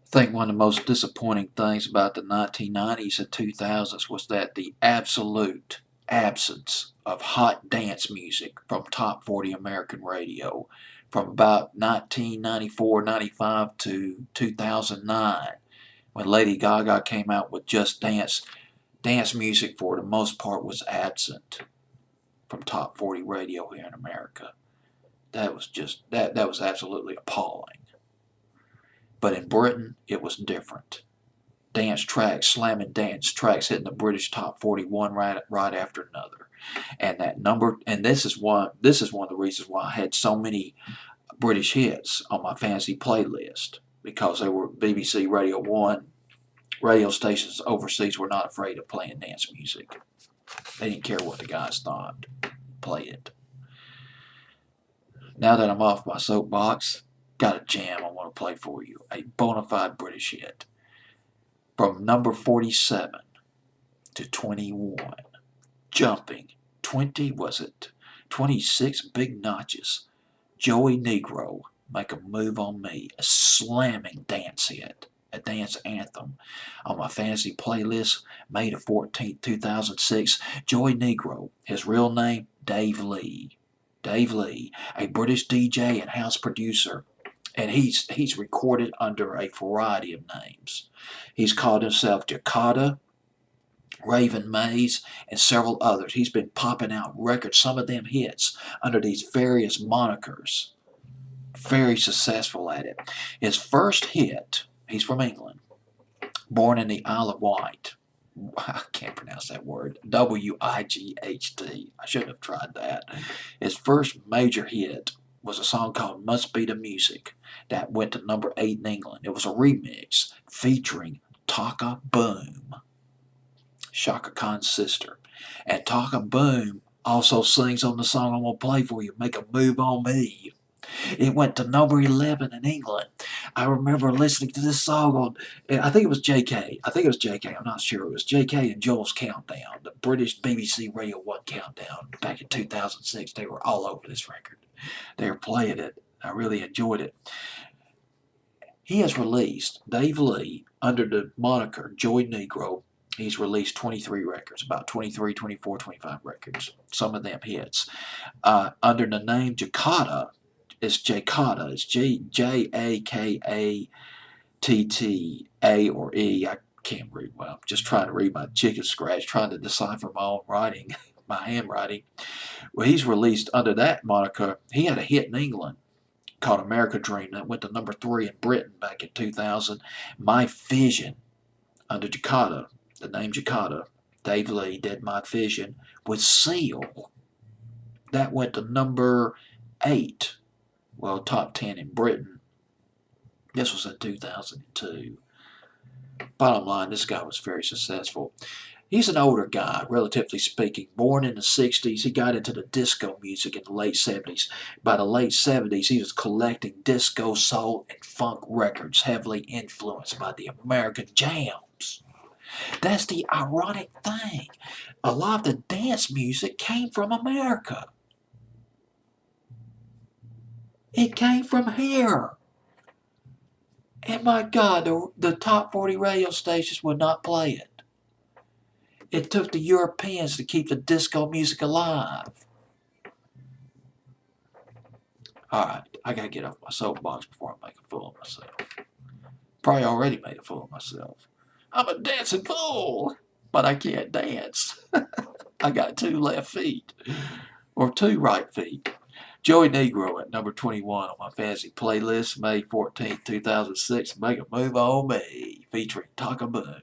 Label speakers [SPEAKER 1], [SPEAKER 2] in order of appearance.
[SPEAKER 1] I think one of the most disappointing things about the 1990s and 2000s was that the absolute absence of hot dance music from top 40 American radio from about 1994, 95 to 2009 when Lady Gaga came out with Just Dance. Dance music for the most part was absent from top 40 radio here in America. That was absolutely appalling. But in Britain, it was different. Dance tracks, slamming dance tracks hitting the British top 41 right after another. And that number, and this is one of the reasons why I had so many British hits on my fancy playlist, because they were BBC Radio 1 radio stations overseas were not afraid of playing dance music. They didn't care what the guys thought. Play it. Now that I'm off my soapbox, got a jam I want to play for you. A bona fide British hit. From number 47 to 21. Jumping. 20, was it? 26 big notches. Joey Negro, Make a Move on Me. A slamming dance hit. A dance anthem. On my fantasy playlist, May the 14th, 2006. Joey Negro. His real name, Dave Lee. Dave Lee, a British DJ and house producer, and he's recorded under a variety of names. He's called himself Jakarta, Raven Maze, and several others. He's been popping out records, some of them hits, under these various monikers. Very successful at it. His first hit, he's from England, born in the Isle of Wight. I can't pronounce that word. Wight. I shouldn't have tried that. His first major hit was a song called Must Be the Music that went to number 8 in England. It was a remix featuring Taka Boom, Shaka Khan's sister. And Taka Boom also sings on the song I'm going to play for you, Make a Move on Me. It went to number 11 in England. I remember listening to this song on, I think it was JK. I'm not sure. It was JK and Joel's Countdown, the British BBC Radio 1 countdown back in 2006. They were all over this record. They were playing it. I really enjoyed it. He has released, Dave Lee, under the moniker Joey Negro, he's released 23 records, about 23, 24, 25 records. Some of them hits. Under the name Jakarta, it's Jakata. It's Jakatta or E. I can't read well. I'm just trying to read my chicken scratch, trying to decipher my own writing, my handwriting. Well, he's released under that moniker. He had a hit in England called America Dream that went to number 3 in Britain back in 2000. My Vision under Jakarta, the name Jakarta, Dave Lee did My Vision with Seal. That went to number 8. Well, top 10 in Britain. This was in 2002. Bottom line, this guy was very successful. He's an older guy, relatively speaking, born in the 60s. He got into the disco music in the late 70s. By the late 70s, he was collecting disco, soul, and funk records, heavily influenced by the American jams. That's the ironic thing. A lot of the dance music came from America. It came from here. And my God, the top 40 radio stations would not play it. It took the Europeans to keep the disco music alive. Alright, I gotta get off my soapbox before I make a fool of myself. Probably already made a fool of myself. I'm a dancing fool, but I can't dance. I got 2 left feet, or 2 right feet. Joey Negro at number 21 on my fantasy playlist, May 14th, 2006. Make a Move on Me, featuring Taka Boom.